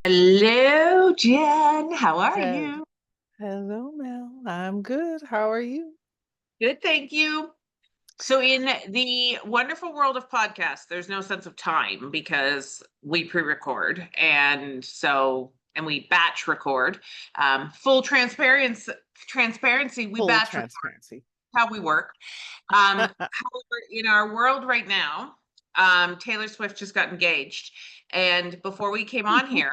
Hello, Jen. How are Hel- you? Hello, Mel. I'm good. How are you? Good, thank you. So, in the wonderful world of podcasts, there's no sense of time because we pre-record, and we batch record. Full transparency, we Full batch record transparency. how we work. However, in our world right now, Taylor Swift just got engaged, and before we came on here,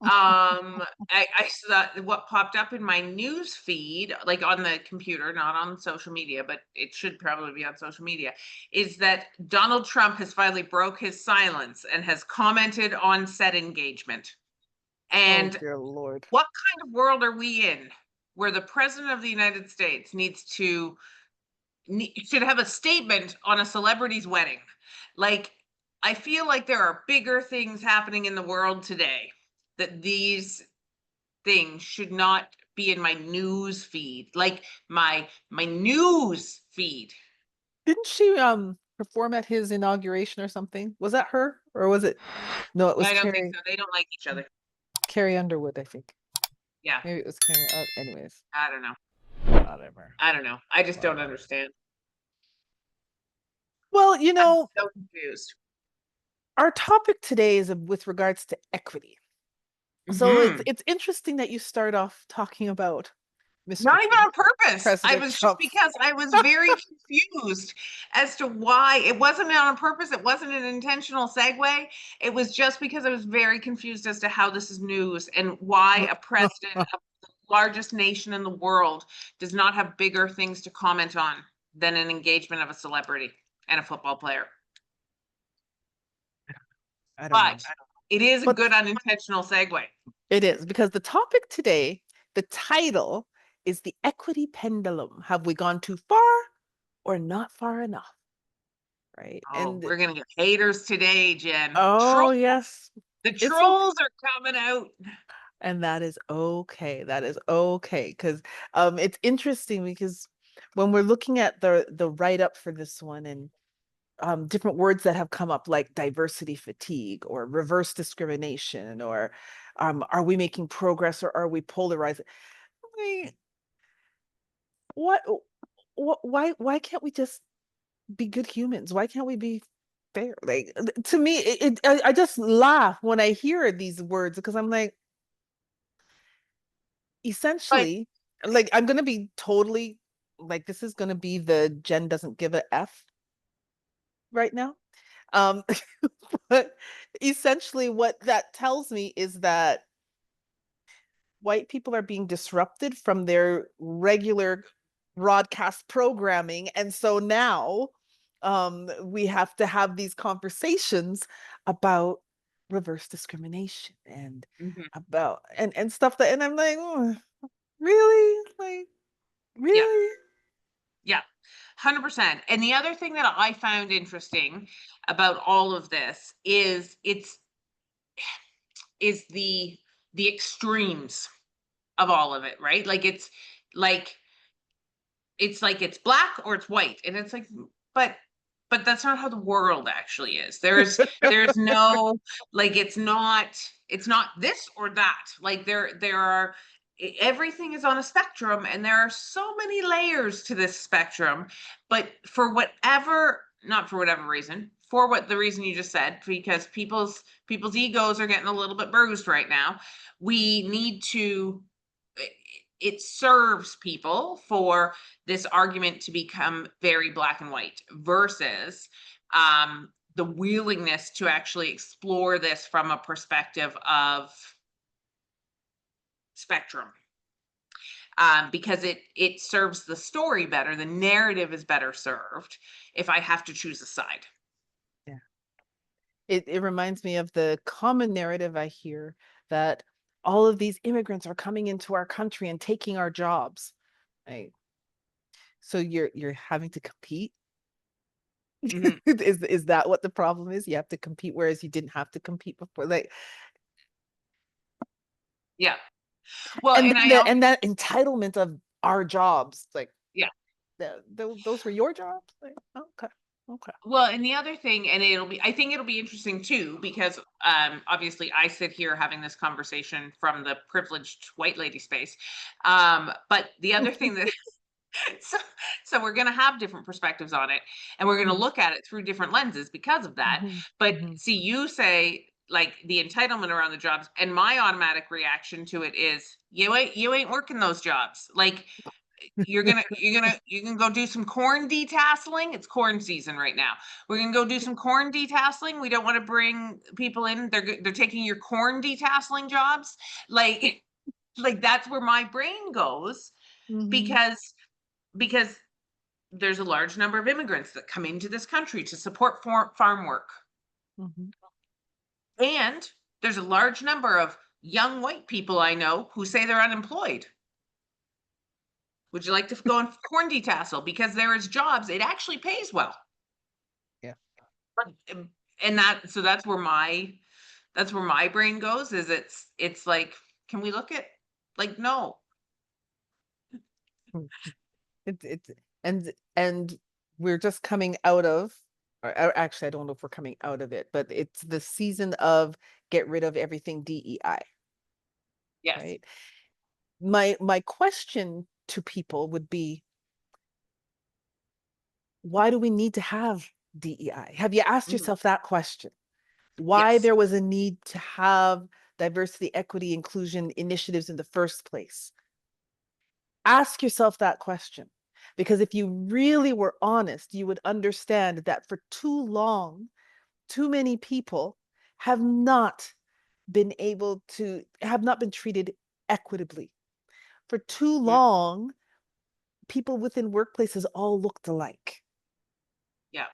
I saw what popped up in my news feed, like on the computer, not on social media, but it should probably be on social media, is that Donald Trump has finally broke his silence and has commented on said engagement. Oh, And dear Lord. what kind of world are we in where the president of the United States should have a statement on a celebrity's wedding? Like, I feel like there are bigger things happening in the world today that these things should not be in my news feed, like my news feed. Didn't she perform at his inauguration or something? Was that her? Or was it no, it was I don't think Carrie so. They don't like each other. Carrie Underwood, I think. Yeah, Maybe it was Carrie. Anyways, I don't know. whatever. I don't know. I just don't Whatever. understand. Well, I'm so confused. our topic today is with regards to equity. So it's Hmm. it's interesting that you start off talking about Mr. Not even on purpose. I President was just Trump. because I was very confused as to why it wasn't on purpose. It wasn't an intentional segue. It was just because I was very confused as to how this is news and why a president of the largest nation in the world does not have bigger things to comment on than an engagement of a celebrity and a football player. I don't know. But it is a But good unintentional segue. it is because the topic today, the title is the equity pendulum. Have we gone too far or not far enough? Right. Oh, And we're gonna get haters today, Jen. oh, yes, The it's okay. trolls are coming out. And that is okay. That is okay. Because it's interesting because when we're looking at the write-up for this one and different words that have come up like diversity fatigue or reverse discrimination or are we making progress or are we polarizing? I mean, what, why can't we just be good humans? Why can't we be fair? Like to me, I just laugh when I hear these words because I'm like, But essentially, like I'm gonna be totally like this is gonna be the Jen doesn't give a F right now. Um, but essentially, what that tells me is that white people are being disrupted from their regular broadcast programming. And so now we have to have these conversations about reverse discrimination and mhm, about and stuff that and I'm like, "Oh, really? Like, yeah, really?" yeah, 100%. And the other thing that I found interesting about all of this is the extremes of all of it, right? Like like it's black or it's white. And it's like, but but that's not how the world actually is. There's no, like, it's not this or that. Like there are, everything is on a spectrum and there are so many layers to this spectrum, but for whatever, not for whatever reason, for what the reason you just said, because people's egos are getting a little bit bruised right now, we need to, it serves people for this argument to become very black and white versus the willingness to actually explore this from a perspective of spectrum, because it serves the story better. The narrative is better served if I have to choose a side. Yeah. It reminds me of the common narrative I hear that all of these immigrants are coming into our country and taking our jobs. Right? So you're having to compete. Mhm. Is that what the problem is? You have to compete, whereas you didn't have to compete before. Like, Yeah. Well, and and then I also, that entitlement of our jobs, like yeah. those were your jobs. Like, okay. Okay. Well, and the other thing, and I think it'll be interesting too, because obviously I sit here having this conversation from the privileged white lady space. But the other thing that so, so we're going to have different perspectives on it, and we're going to Mhm, look at it through different lenses because of that. mhm, But mhm, see, you say like the entitlement around the jobs, and my automatic reaction to it is you ain't working those jobs. Like you can go do some corn detasseling. It's corn season right now. We're gonna go do some corn detasseling. We don't want to bring people in. They're taking your corn detasseling jobs. Like like that's where my brain goes, mhm, because because there's a large number of immigrants that come into this country to support farm work, mhm. and there's a large number of young white people I know who say they're unemployed. Would you like to go on corn detassel? Because there is jobs. It actually pays well. Yeah. And that's where my brain goes, is it's like, can we look at, like, no. Mm. It's and we're just coming out of, or actually, I don't know if we're coming out of it, but it's the season of get rid of everything DEI, Yes. right? My question to people would be, why do we need to have DEI? Have you asked Mhm. yourself that question? Why Yes. there was a need to have diversity, equity, inclusion initiatives in the first place? Ask yourself that question. Because if you really were honest, you would understand that for too long, too many people have not have not been treated equitably. For too Mhm. long, people within workplaces all looked alike, Yeah.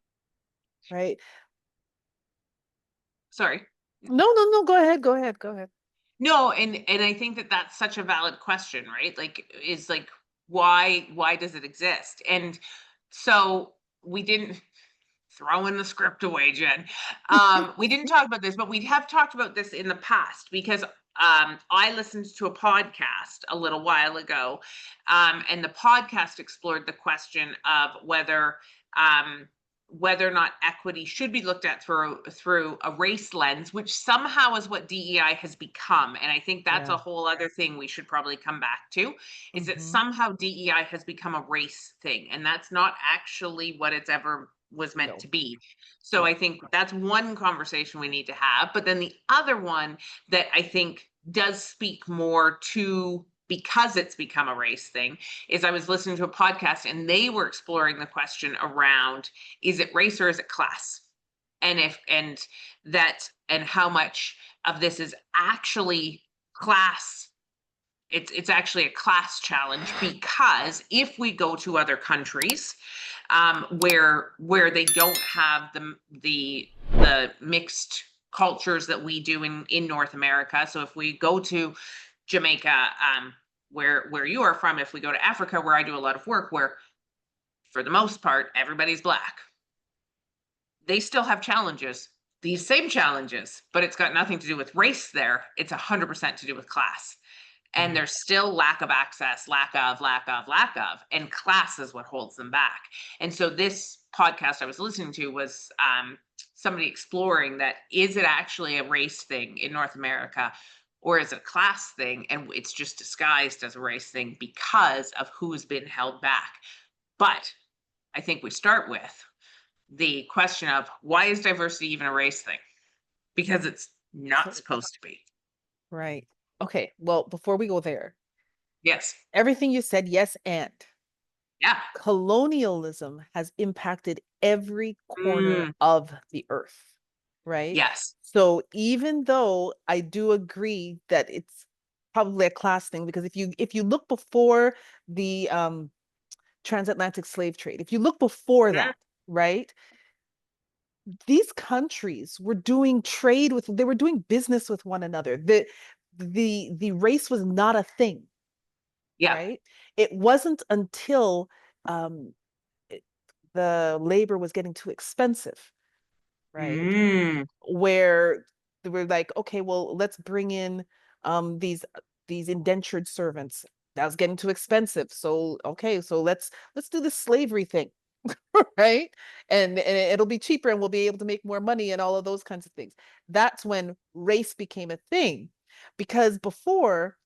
right? Sorry. No, no, no, go ahead, go ahead, go ahead. No, and I think that that's such a valid question, right? Like, is like, why does it exist? And so we didn't throwing the script away, Jen. We didn't talk about this, but we have talked about this in the past, because I listened to a podcast a little while ago, and the podcast explored the question of um, whether or not equity should be looked at through a race lens, which somehow is what DEI has become. And I think that's a Yeah. whole other thing we should probably come back to, is that Mhm. somehow DEI has become a race thing, and that's not actually what it's ever was meant No, to be. So no. I think that's one conversation we need to have. But then the other one that I think does speak more to, because it's become a race thing, is I was listening to a podcast and they were exploring the question around, is it race or is it class? And if and how much of this is actually class, it's actually a class challenge, because if we go to other countries, where they don't have the mixed cultures that we do in North America. So if we go to Jamaica, where you are from, if we go to Africa, where I do a lot of work, where for the most part everybody's black, they still have challenges, these same challenges, but it's got nothing to do with race there. It's 100% to do with class. And Mhm. there's still lack of access, lack of, and class is what holds them back. And so this podcast I was listening to was somebody exploring that, is it actually a race thing in North America, or is it a class thing, and it's just disguised as a race thing because of who's been held back. But I think we start with the question of, why is diversity even a race thing? Because it's not So supposed to be. right. Okay, well, before we go there, Yes. everything you said, yes, and Yeah. colonialism has impacted every corner Mm, of the earth, right? yes. So even though I do agree that it's probably a class thing, because if you look before the transatlantic slave trade, if you look before Mhm. that, right? These countries were doing trade with, they were doing business with one another. The race was not a thing, Yeah. right? It wasn't until um it- the labor was getting too expensive, right? Mm, Where they were like, okay, well, let's bring in these indentured servants. That was getting too expensive. So okay, so let's do the slavery thing. right? And it'll be cheaper and we'll be able to make more money and all of those kinds of things. That's when race became a thing. Because before,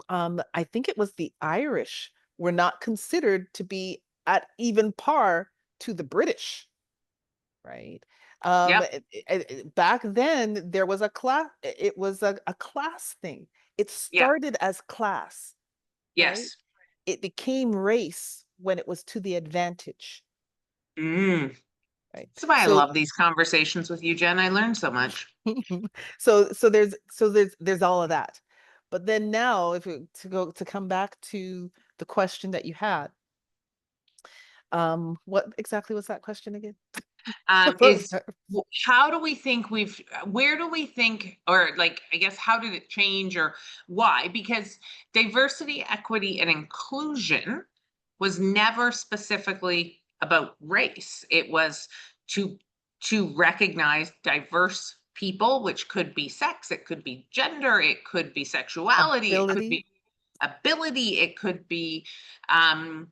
I think it was the Irish were not considered to be at even par to the British, right? Yep. Back then there was a class, it was a class thing. It Yep. started as class, right? Yes. It became race when it was to the advantage, Mm. right? That's why I So love these conversations with you, Jen. I learned so much. so there's all of that. But then now, if we, to come back to the question that you had, what exactly was that question again? Is how do we think where do we think, or like, I guess, how did it change or why? Because diversity, equity, and inclusion was never specifically about race. It was to recognize diverse people, which could be sex, it could be gender, it could be sexuality, it could Ability. be ability, um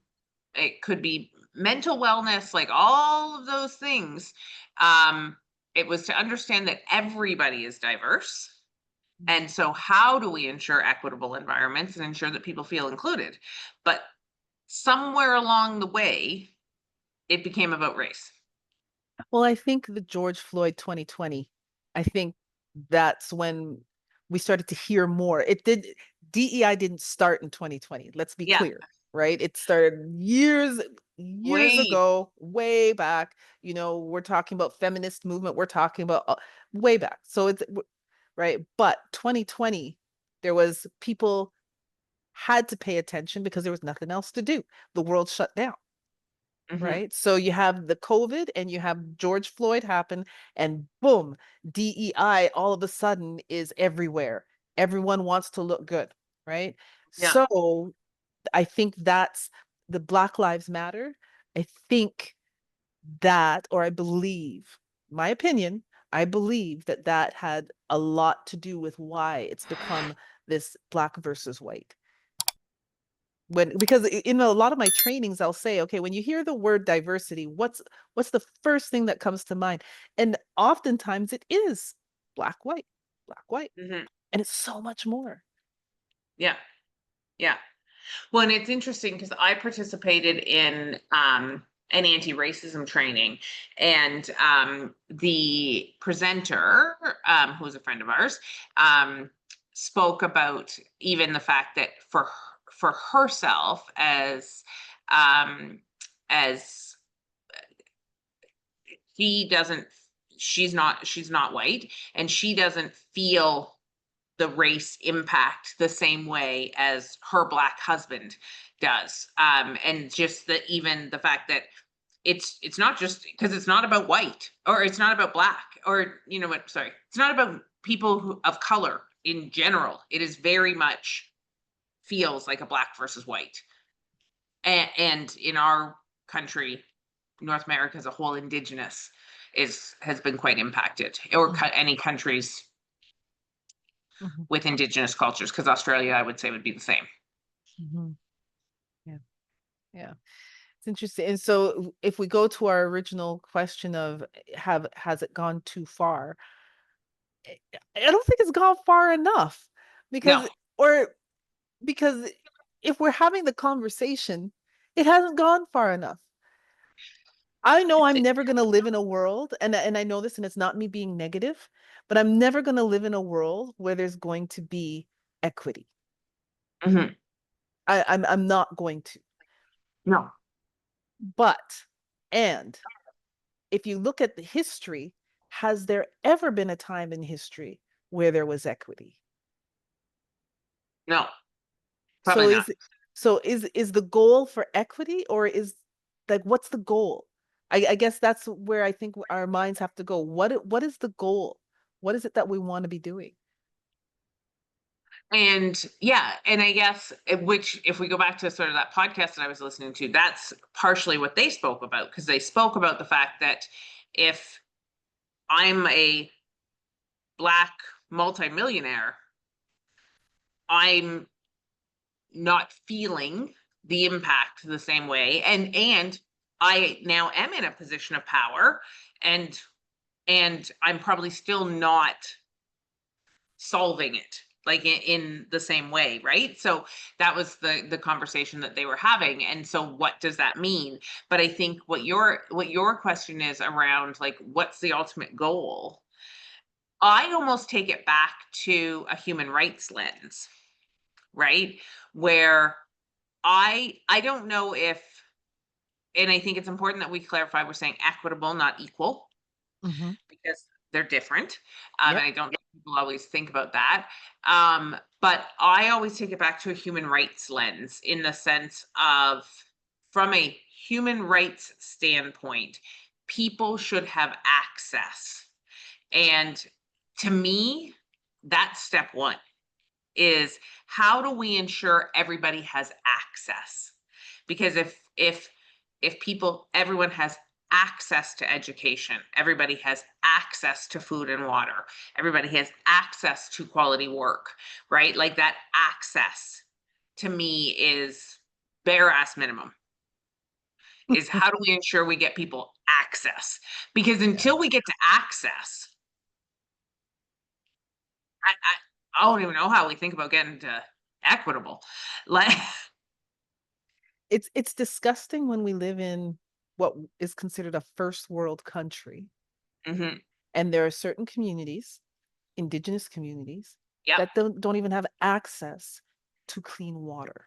it could be mental wellness, like all of those things. Um, it was to understand that everybody is diverse. And so, how do we ensure equitable environments and ensure that people feel included? But somewhere along the way, it became about race. Well, I think the George Floyd 2020, I think that's when we started to hear more. It did, DEI didn't start in 2020. Let's be Yeah, clear, right? It started years way. ago, way back. We're talking about feminist movement, we're talking about way back. So it's right, but 2020, there was people had to pay attention because there was nothing else to do. The world shut down, Hmm. right? So you have the COVID and you have George Floyd happen, and boom, DEI all of a sudden is everywhere. Everyone wants to look good, right? Yeah. So I think that's the Black Lives Matter. I think that, or I believe, my opinion, I believe that that had a lot to do with why it's become this black versus white. Because in a lot of my trainings I'll say, okay, when you hear the word diversity, what's the first thing that comes to mind? And oftentimes it is black white, black white, Hmm. and it's so much more. Yeah. Yeah. Well, and it's interesting because I participated in an anti-racism training, and the presenter, who was a friend of ours, um, spoke about even the fact that for herself, um, as she doesn't, she's not white, and she doesn't feel the race impact the same way as her black husband does. And just that, even the fact that it's not just because it's not about white, or it's not about black, or you know what, sorry, it's not about people of color in general. It is very much feels like a black versus white. And in our country, North America as a whole, indigenous has been quite impacted, or Mhm, any countries mhm, with indigenous cultures, because Australia, I would say, would be the same. mhm. Yeah, yeah. It's interesting. And so if we go to our original question of has it gone too far? I don't think it's gone far enough No. because or because if we're having the conversation, it hasn't gone far enough. I know I'm never going to live in a world, and I know this, and it's not me being negative, but I'm never going to live in a world where there's going to be equity. Mhm. I'm not going to. No. But and if you look at the history, has there ever been a time in history where there was equity? No, So probably not. is the goal for equity, or is like what's the goal? I guess that's where I think our minds have to go. What is the goal? What is it that we want to be doing? And yeah, and I guess, which, if we go back to sort of that podcast that I was listening to, that's partially what they spoke about, because they spoke about the fact that if I'm a black multimillionaire, I'm not feeling the impact the same way. And I now am in a position of power, and I'm probably still not solving it like in the same way, right? So that was the conversation that they were having. And so what does that mean? But I think what your question is around, like, what's the ultimate goal? I almost take it back to a human rights lens, right? Where I don't know if, and I think it's important that we clarify, we're saying equitable, not equal, Hmm. because they're different. And Yep. I don't think people always think about that. But I always take it back to a human rights lens, in the sense of, from a human rights standpoint, people should have access. And to me, that's step one, is how do we ensure everybody has access? Because if people, everyone has access to education, everybody has access to food and water, everybody has access to quality work, right? Like, that access to me is bare ass minimum, is how do we ensure we get people access? Because Yeah. until we get to access, I don't even know how we think about getting to equitable. Like, It's disgusting when we live in what is considered a first world country, mhm, and there are certain communities, indigenous communities, yep, that don't even have access to clean water.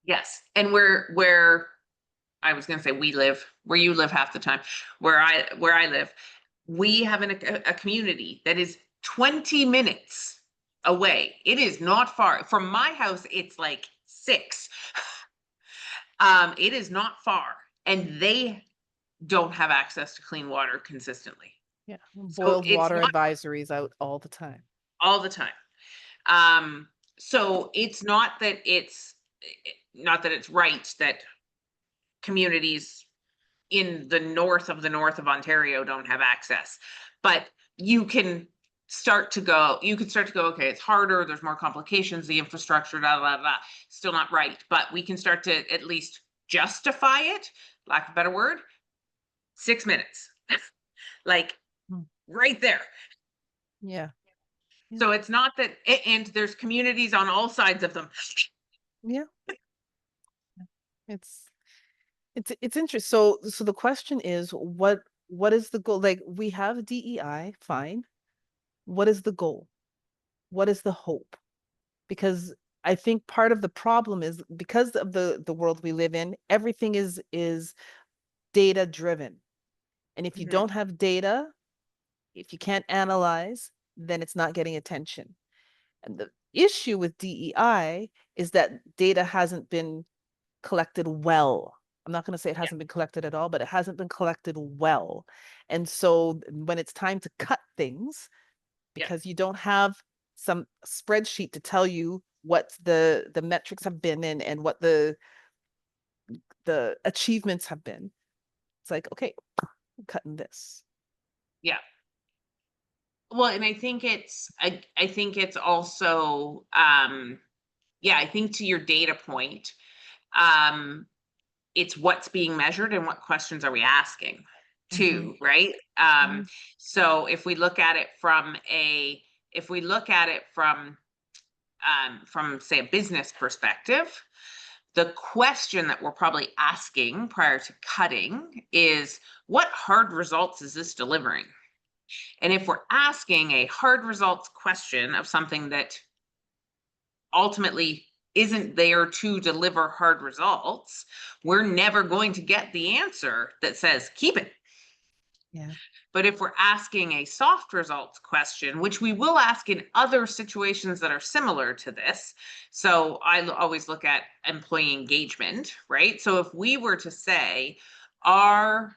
yes, and where I was gonna say we live, where you live half the time, where I live, we have a community that is 20 minutes away. It is not far. From my house, it's like 6. It is not far, and they don't have access to clean water consistently. Yeah. So Boiled it's water not advisories out all the time. all the time. Um, so it's not that it's right that communities in the north of Ontario don't have access, but you can you can start to go, okay, it's harder, there's more complications, the infrastructure, blah, blah, blah. Still not right, but we can start to at least justify it, lack of a better word, 6 minutes, like, Mm. right there. Yeah. Yeah. So it's not that, and there's communities on all sides of them. Yeah. It's it's interesting. So the question is, what is the goal? Like, we have DEI, fine. What is the goal? What is the hope? Because I think part of the problem is, because of the world we live in, everything is data driven. And if you Mhm. don't have data, if you can't analyze, then it's not getting attention. And the issue with DEI is that data hasn't been collected well. I'm not going to say it Yeah, hasn't been collected at all, but it hasn't been collected well. And so when it's time to cut things, yeah, because you don't have some spreadsheet to tell you what the metrics have been, and what the achievements have been, it's like, okay, I'm cutting this. yeah. Well, and I think it's also, yeah, I think, to your data point, um, it's what's being measured and what questions are we asking Mm-hmm. too, right? Mm-hmm. So if we look at it from, say, a business perspective, the question that we're probably asking prior to cutting is, what hard results is this delivering? And if we're asking a hard results question of something that ultimately isn't there to deliver hard results, we're never going to get the answer that says keep it. Yeah. But if we're asking a soft results question, which we will ask in other situations that are similar to this, so always look at employee engagement, right? So if we were to say, our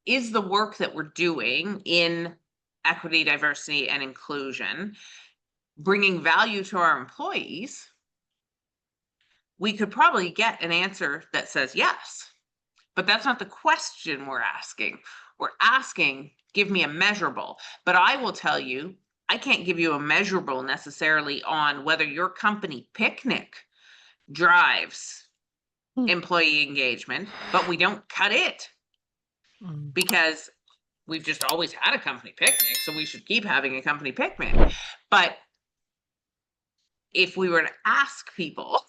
is the work that we're doing in equity, diversity, and inclusion bringing value to our employees, we could probably get an answer that says yes. But that's not the question we're asking. We're asking, give me a measurable. But I will tell you, I can't give you a measurable necessarily on whether your company picnic drives employee engagement, but we don't cut it Mm. because we've just always had a company picnic, so we should keep having a company picnic. But if we were to ask people,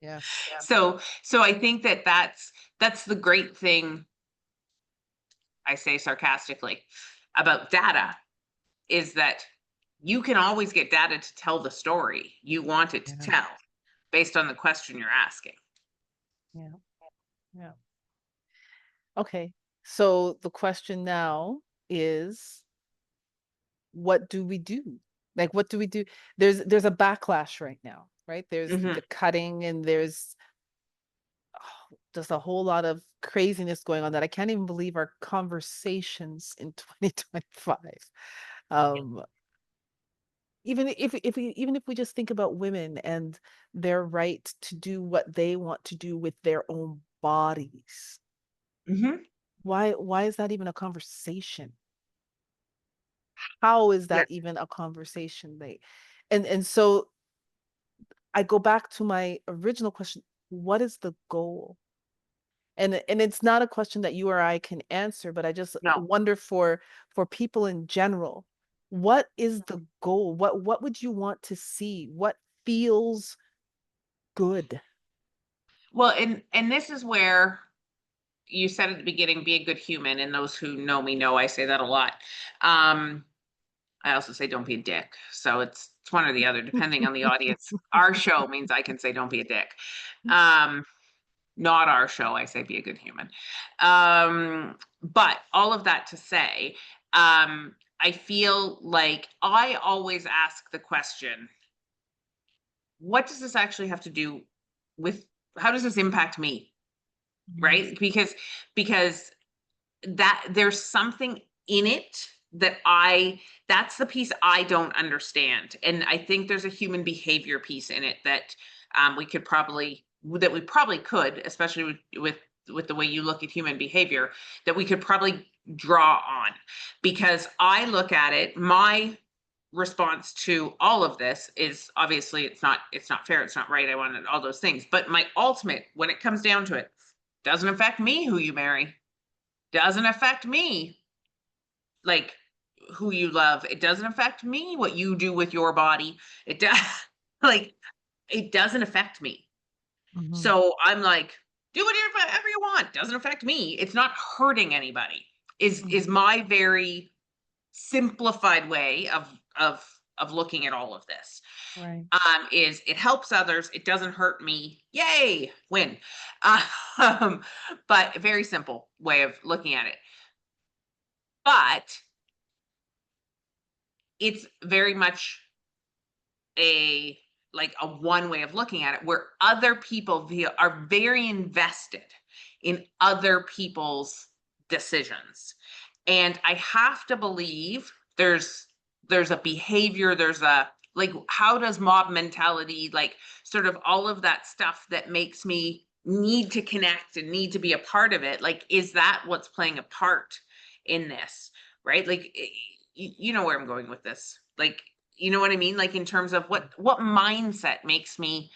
Yeah. so I think that that's the great thing, I say sarcastically, about data, is that you can always get data to tell the story you want it to Yeah. tell based on the question you're asking. Yeah. Yeah. Okay. So the question now is, what do we do? Like, what do we do? There's a backlash right now, right? There's Mhm. the cutting, and there's just a whole lot of craziness going on that I can't even believe our conversations in 2025. Um, even if we just think about women and their right to do what they want to do with their own bodies, Mhm. why is that even a conversation? How is Yeah. that even a conversation? And so I go back to my original question: what is the goal? And it's not a question that you or I can answer, but I just No. wonder for people in general, what is the goal? What would you want to see? What feels good? Well, and this is where you said at the beginning, be a good human, and those who know me know I say that a lot. Um, I also say don't be a dick. So it's one or the other, depending on the audience. Our show means I can say don't be a dick. Um, Not our show, I say be a good human. But all of that to say, I feel like I always ask the question, what does this actually have to do with, how does this impact me? Mhm. Right? Because that there's something in it that that's the piece I don't understand. And I think there's a human behavior piece in it that we probably could, especially with the way you look at human behavior, that we could probably draw on. Because I look at it, my response to all of this is obviously it's not fair, it's not right, I wanted all those things. But my ultimate, when it comes down to it, doesn't affect me who you marry, doesn't affect me, like, who you love. It doesn't affect me what you do with your body. It does like, it doesn't affect me. Mhm. So I'm like, do whatever you want. Doesn't affect me. It's not hurting anybody. Is Mhm. my very simplified way of looking at all of this. Right. Is it helps others, it doesn't hurt me. Yay, win. Um, but a very simple way of looking at it. But it's very much a a one way of looking at it, where other people are very invested in other people's decisions. And I have to believe there's a behavior, there's a, like, how does mob mentality, like, sort of all of that stuff that makes me need to connect and need to be a part of it, like, is that what's playing a part in this, right? Like, you know where I'm going with this, like, you know what I mean, like, in terms of what mindset makes me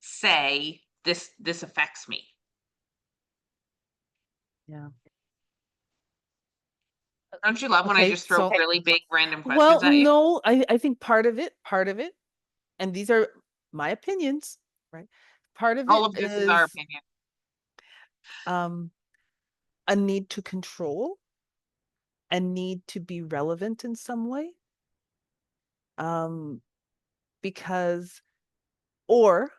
say this affects me. Yeah. Don't you love when I Okay. just throw So, really big random well, questions at you? no, I think part of it, and these are my opinions, right? Part of All it of this is our is opinion. um a need to control, a need to be relevant in some way. Um, because or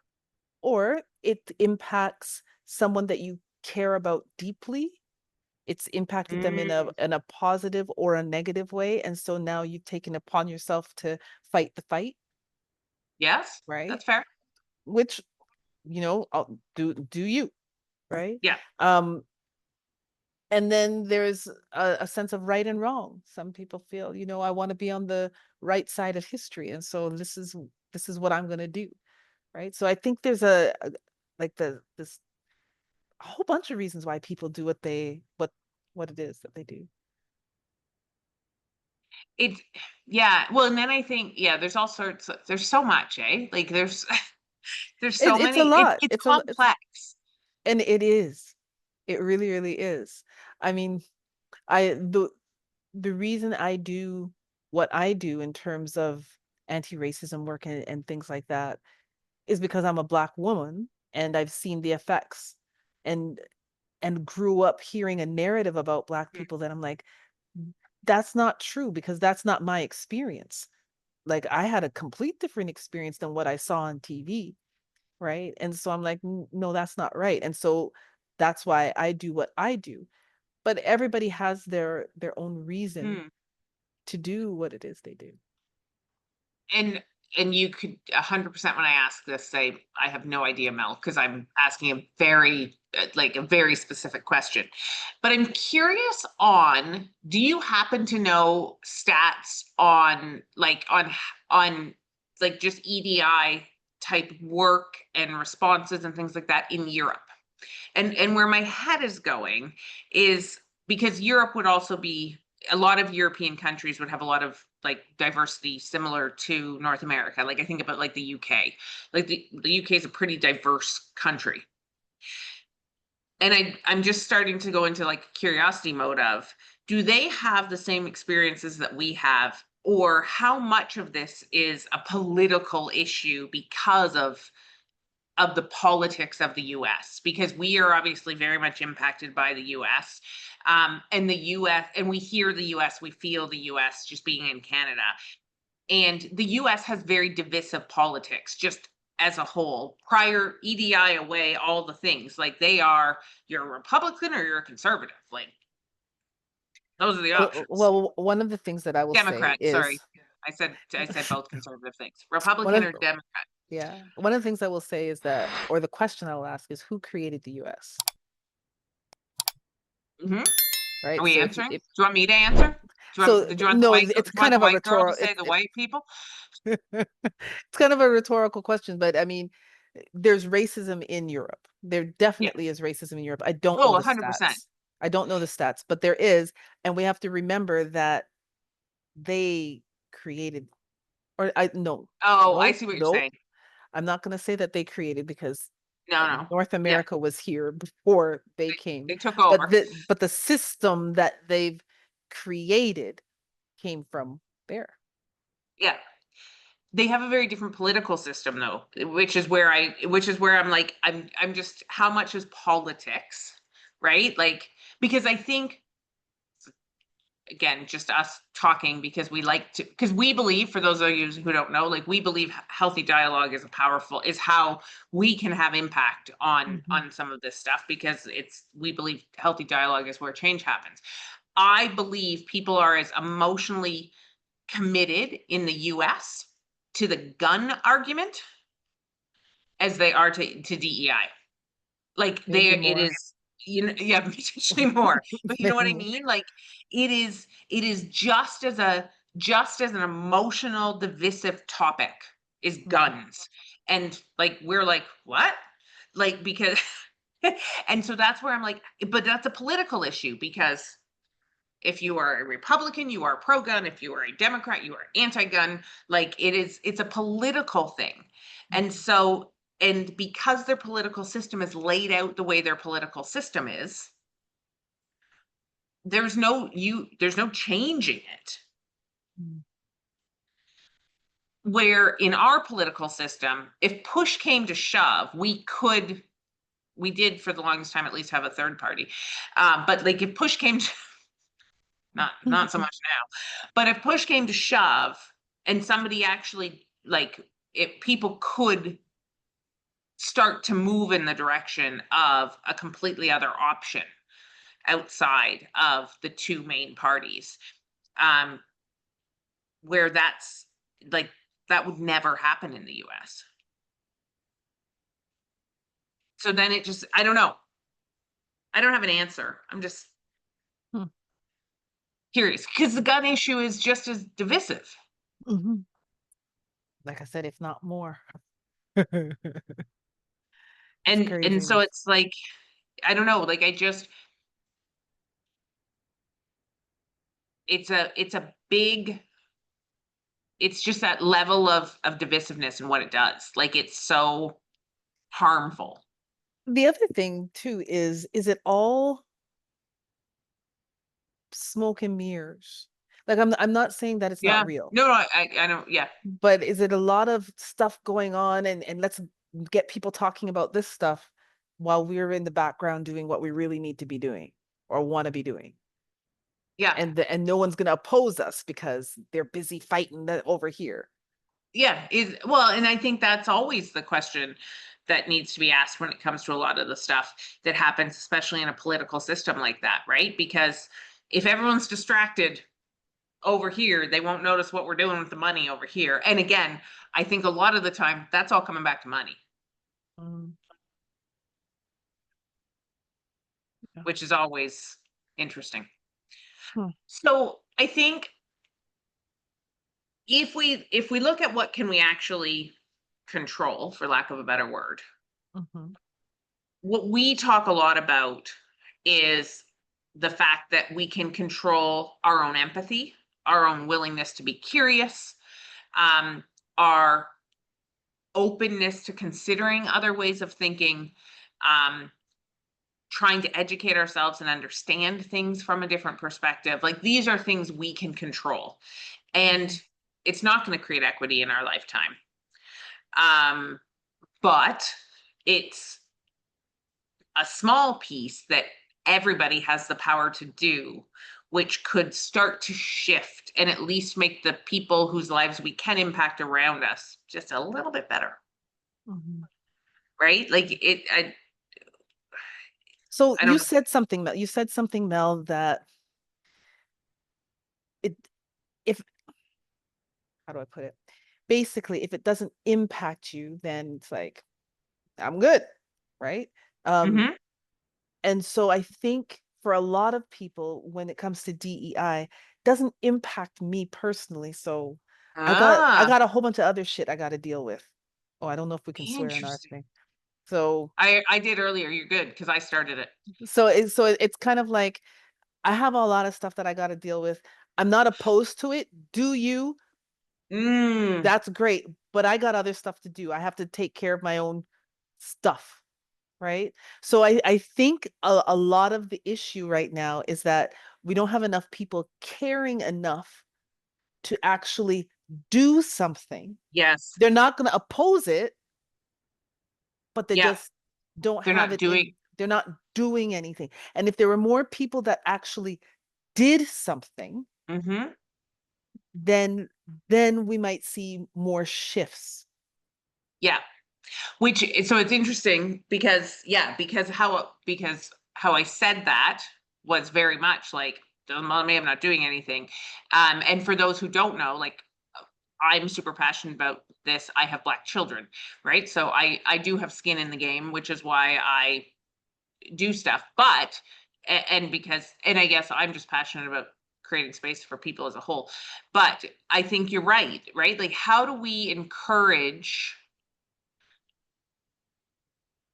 or it impacts someone that you care about deeply. It's impacted them Mm, in a positive or a negative way, and so now you've taken upon yourself to fight the fight, yes, right? that's fair. Which, do you, right? Yeah. Um, and then there's a sense of right and wrong. Some people feel, I want to be on the right side of history, and so this is what I'm going to do, right? So I think there's like this a whole bunch of reasons why people do what it is that they do. It's yeah, well, and then I think, yeah, there's all sorts of, there's so much, eh? Like, there's there's so It's a many, lot. it's It's complex. And it is. It really, really is. I mean, I the reason I do what I do in terms of anti-racism work and things like that is because I'm a Black woman and I've seen the effects and and grew up hearing a narrative about Black Mm, people that I'm like, that's not true because that's not my experience. Like I had a complete different experience than what I saw on TV, right? And so I'm like, No, that's not right." And so that's why I do what I do. But everybody has their own reason mm. to do what it is they do. And you could 100% when I ask this say, I have no idea, Mel, because I'm asking a very like a very specific question. But I'm curious on, do you happen to know stats on on like just EDI type work and responses and things like that in Europe? And where my head is going is because Europe would also be, a lot of European countries would have a lot of like diversity similar to North America. Like I think about like the UK. Like the UK is a pretty diverse country. And I'm just starting to go into like curiosity mode of, do they have the same experiences that we have? Or how much of this is a political issue because of the politics of the US, because we are obviously very much impacted by the US. And the US, and we hear the US, we feel the US just being in Canada. And the US has very divisive politics, just as a whole. Prior EDI away, all the things like they are, you're a Republican or you're a conservative. Like those are the options. Well, one of the things that I will say Democrat, sorry. is I said both conservative things. one Republican of or Democrat. yeah, one of the things I will say is that, or the question I will ask is, who created the US? Mhm. Are Right? we So answering? Do if you want me to answer? Do you want the no, white do it's you want kind the of a white girl to rhetorical say the white people? it's kind of a rhetorical question, but I mean, there's racism in Europe. There Yeah. definitely is racism in Europe. I don't know Oh, the 100%. stats. I don't know the stats, but there is, and we have to remember that they created, or I no, Oh, I nope, see what you're nope. saying. I'm not going to say that they created because No, no. North Yeah, America was here before they came. they took But over. the system that they've created came from there. Yeah. They have a very different political system though, which is where I'm like, I'm just, how much is politics, right? Like, because I think, again, just us talking because we like to, because we believe, for those of you who don't know, like we believe healthy dialogue is a powerful, is how we can have impact Mhm. on some of this stuff, because it's, we believe healthy dialogue is where change happens. I believe people are as emotionally committed in the US to the gun argument as they are to DEI. Like Maybe it more. is, you know, yeah, potentially more. But you know what Maybe I more. mean? Like it is just as an emotional divisive topic is Mhm. guns. And like we're like, what? Like because and so that's where I'm like, but that's a political issue, because if you are a Republican, you are pro-gun. If you are a Democrat, you are anti-gun. Like it's a political thing. And Mhm. so, and because their political system is laid out the way their political system is, there's no changing it. Mhm. Where in our political system, if push came to shove, we did for the longest time at least have a third party. But like if push came to, not so much now. But if push came to shove and somebody actually like, if people could start to move in the direction of a completely other option outside of the two main parties, um, where that's like, that would never happen in the US. So then it just, I don't know. I don't have an answer. I'm just Hmm. curious because the gun issue is just as divisive. Mhm. Like I said, if not more. It's And so craziness. it's like, I don't know, like I just, it's a big, it's just that level of divisiveness and what it does. Like it's so harmful. The other thing too is it all smoke and mirrors? Like I'm not saying that it's not Yeah. real, No, no, I don't. Yeah. but is it a lot of stuff going on and let's get people talking about this stuff while we're in the background doing what we really need to be doing or want to be doing? Yeah. And no one's going to oppose us because they're busy fighting that over here. Yeah. Is well, and I think that's always the question that needs to be asked when it comes to a lot of the stuff that happens, especially in a political system like that, right? Because if everyone's distracted over here, they won't notice what we're doing with the money over here. And again, I think a lot of the time that's all coming back to money, Mm, yeah. which is always interesting. Hmm. So I think if we look at what can we actually control, for lack of a better word, Mhm. what we talk a lot about is the fact that we can control our own empathy, our own willingness to be curious, um, our openness to considering other ways of thinking, um, trying to educate ourselves and understand things from a different perspective. Like these are things we can control. And Mhm. it's not going to create equity in our lifetime. Um, but it's a small piece that everybody has the power to do, which could start to shift and at least make the people whose lives we can impact around us just a little bit better. Mhm. Right? Like So I you don't. said something, Mel. You said something, Mel, that it if how do I put it? Basically, if it doesn't impact you, then it's like I'm good, right? Um, Mhm. and so I think for a lot of people, when it comes to DEI, doesn't impact me personally. So I Ah, got a whole bunch of other shit I got to deal with. Oh, I don't know if we can swear on our interesting. thing. So I did earlier. You're good because I started it. it's kind of like I have a lot of stuff that I got to deal with. I'm not opposed to it. Do you? Mm, That's great, but I got other stuff to do. I have to take care of my own stuff, right? So I think a lot of the issue right now is that we don't have enough people caring enough to actually do something. yes. They're not going to oppose it, but they Yeah. just don't They're have not it doing. in, they're not doing anything. And if there were more people that actually did something, Mhm. then then we might see more shifts. Yeah. Which so it's interesting because yeah, because how I said that was very much like, "Doesn't bother me, I'm not doing anything." And for those who don't know, like I'm super passionate about this. I have Black children, right? So I do have skin in the game, which is why I do stuff. But and because and I guess I'm just passionate about creating space for people as a whole. But I think you're right, right? Like how do we encourage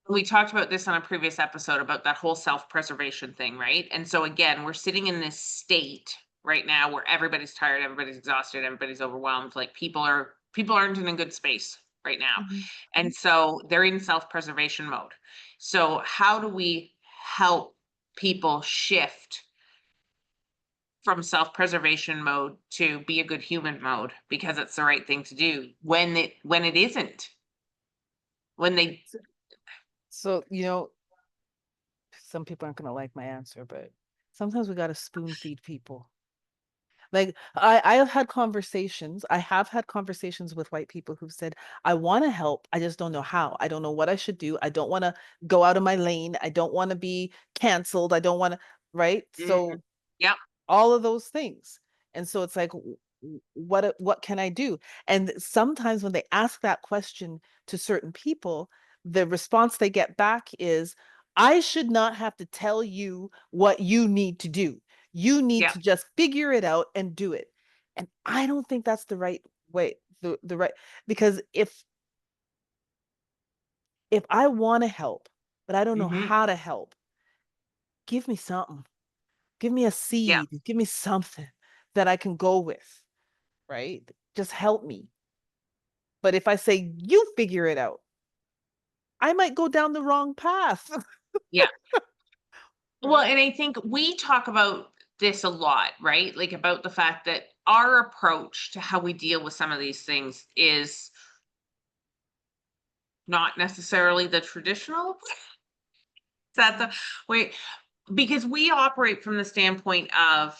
we talked about this on a previous episode about that whole self-preservation thing, right? And so again, we're sitting in this state right now where everybody's tired, everybody's exhausted, everybody's overwhelmed. Like people aren't in a good space right now. Mhm. And so they're in self-preservation mode. So how do we help people shift from self-preservation mode to be a good human mode because it's the right thing to do when it isn't? When they So, some people aren't going to like my answer, but sometimes we got to spoon feed people. Like I have had conversations with white people who've said, I want to help. I just don't know how. I don't know what I should do. I don't want to go out of my lane. I don't want to be canceled. I don't want to, right? mm, So yep, all of those things. And so it's like, what can I do? And sometimes when they ask that question to certain people, the response they get back is, I should not have to tell you what you need to do. You need yep, to just figure it out and do it. And I don't think that's the right way, the right, because if I want to help, but I don't know mhm, how to help, give me something. Give me a yeah. seed. Give me something that I can go with, right? Just help me. But if I say, you figure it out, I might go down the wrong path. Yeah. Well, Right? and I think we talk about this a lot, right? Like about the fact that our approach to how we deal with some of these things is not necessarily the traditional. Is that the way? Because we operate from the standpoint of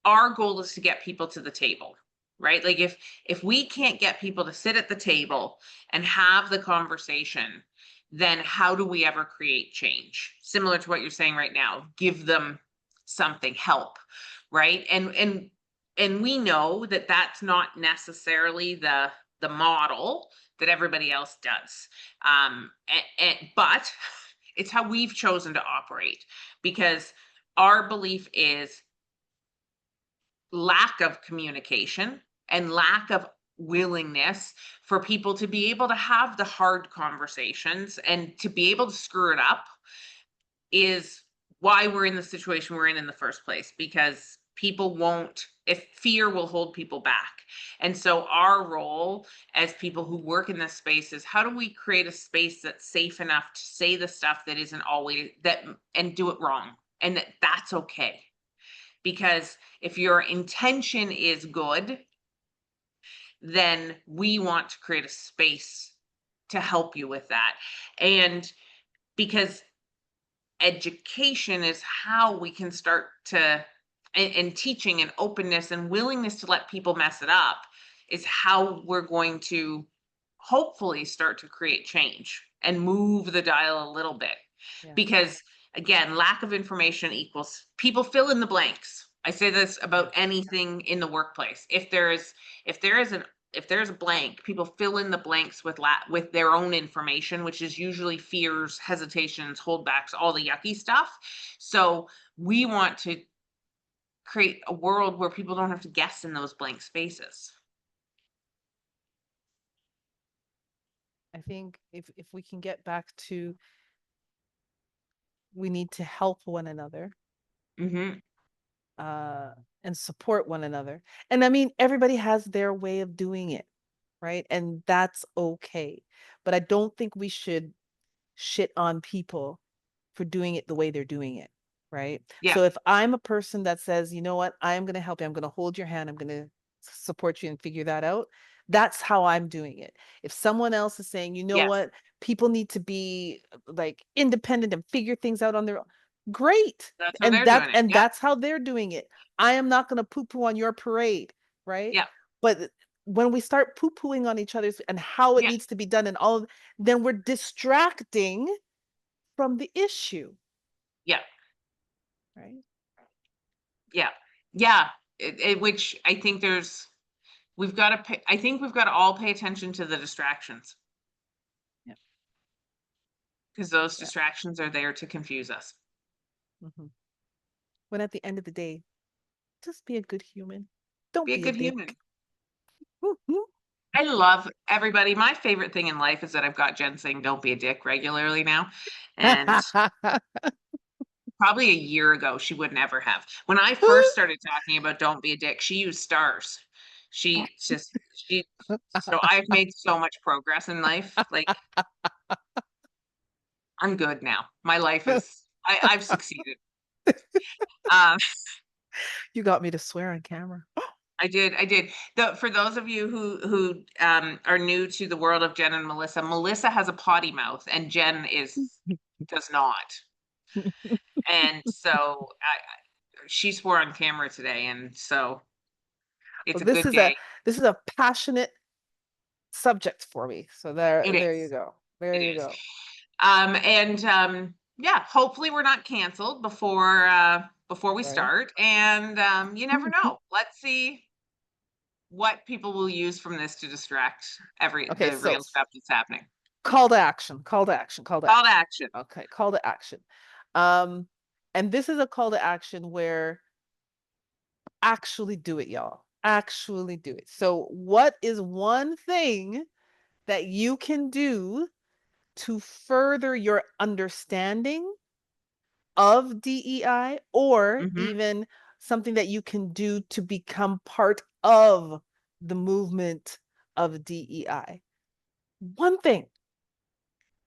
our goal is to get people to the table, right? Like if we can't get people to sit at the table and have the conversation, then how do we ever create change? Similar to what you're saying right now, give them something, help, right? And we know that that's not necessarily the model that everybody else does. But it's how we've chosen to operate because our belief is lack of communication and lack of willingness for people to be able to have the hard conversations and to be able to screw it up is why we're in the situation we're in the first place, because people won't, if fear will hold people back. And so our role as people who work in this space is how do we create a space that's safe enough to say the stuff that isn't always that and do it wrong, and that's okay. Because if your intention is good, then we want to create a space to help you with that. And because education is how we can start to, and teaching and openness and willingness to let people mess it up is how we're going to hopefully start to create change and move the dial a little bit. Yeah. Because again, lack of information equals people fill in the blanks. I say this Yeah. about anything in the workplace. If there is a blank, people fill in the blanks with their own information, which is usually fears, hesitations, holdbacks, all the yucky stuff. So we want to create a world where people don't have to guess in those blank spaces. I think if we can get back to, we need to help one another, Hmm. uh, and support one another. And I mean, everybody has their way of doing it, right? And that's okay. But I don't think we should shit on people for doing it the way they're doing it, right? Yeah. So if I'm a person that says, you know what, I'm going to help you, I'm going to hold your hand, I'm going to support you and figure that out, that's how I'm doing it. If someone else is saying, you know Yes. what, people need to be like independent and figure things out on their own, great. That's how And they're doing it. Yeah. that's how they're doing it. I am not going to poo poo on your parade, right? Yeah. But when we start poo pooing on each other's and how it Yeah. needs to be done and all of, then we're distracting from the issue, Yeah. right? Yeah. Yeah. Which I think we've got to pay, I think we've got to all pay attention to the distractions Yeah. because those Yeah. distractions are there to confuse us. Mhm. When at the end of the day, just be a good human. Don't Be a be a good human. dick. Mhm. I love everybody. My favorite thing in life is that I've got Jen saying "Don't be a dick" regularly now, and probably a year ago she would never have. When I first started talking about "Don't be a dick," she used stars. She. So I've made so much progress in life. Like I'm good now. My life is. I've succeeded. Um, You got me to swear on camera. I did. I did. For those of you who are new to the world of Jen and Melissa, Melissa has a potty mouth, and Jen is does not. And so she swore on camera today, and so it's Well, a good day. this is a passionate subject for me. So It there you is. go. It There you is. go. And yeah, hopefully we're not canceled before we Right. start. And you never know. Let's see what people will use from this to distract Okay, the so real stuff that's happening. call to action, call to action, call to Call to action. action. Okay, call to action. Um, and this is a call to action where actually do it, y'all. Actually do it. So, what is one thing that you can do to further your understanding of DEI, or Hmm. even something that you can do to become part of the movement of DEI? One thing.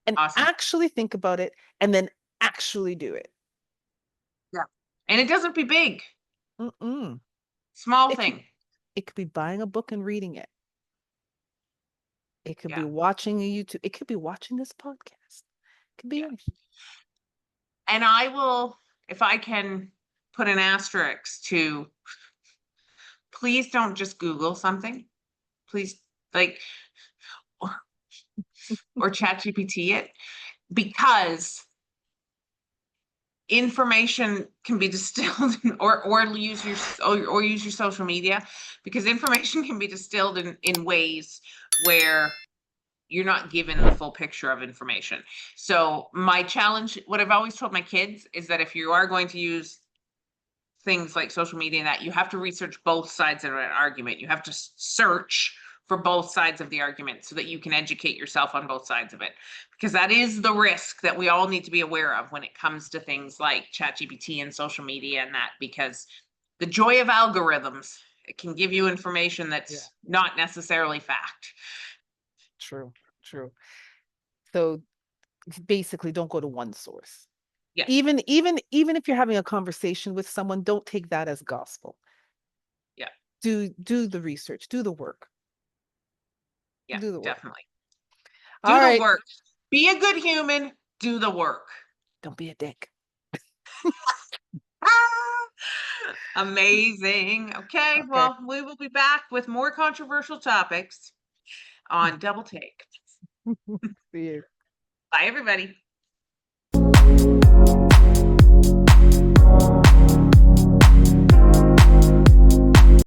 and Awesome. actually think about it and then actually do it. Yeah. And it doesn't be big, Mm-mm. small It could thing. it could be buying a book and reading it. It could be Yeah. watching a YouTube. It could be watching this podcast. It could be Yeah. anything. And I will, if I can put an asterisk to, please don't just Google something. Please, like, or chat GPT it, because information can be distilled or use your or use your social media, because information can be distilled in ways where you're not given the full picture of information. So my challenge, what I've always told my kids, is that if you are going to use things like social media and that, you have to research both sides of an argument. You have to search for both sides of the argument so that you can educate yourself on both sides of it, because that is the risk that we all need to be aware of when it comes to things like ChatGPT and social media and that, because the joy of algorithms, it can give you information that's not necessarily fact. True, true. So basically, don't go to one source. Yeah. Even if you're having a conversation with someone, don't take that as gospel. Yeah. Do the research, do the work. Yeah, Do the work. definitely. All Do the right. work. Be a good human. Do the work. Don't be a dick. Ah, amazing. Okay, Okay. well, we will be back with more controversial topics on Double Take. See you. Bye, everybody.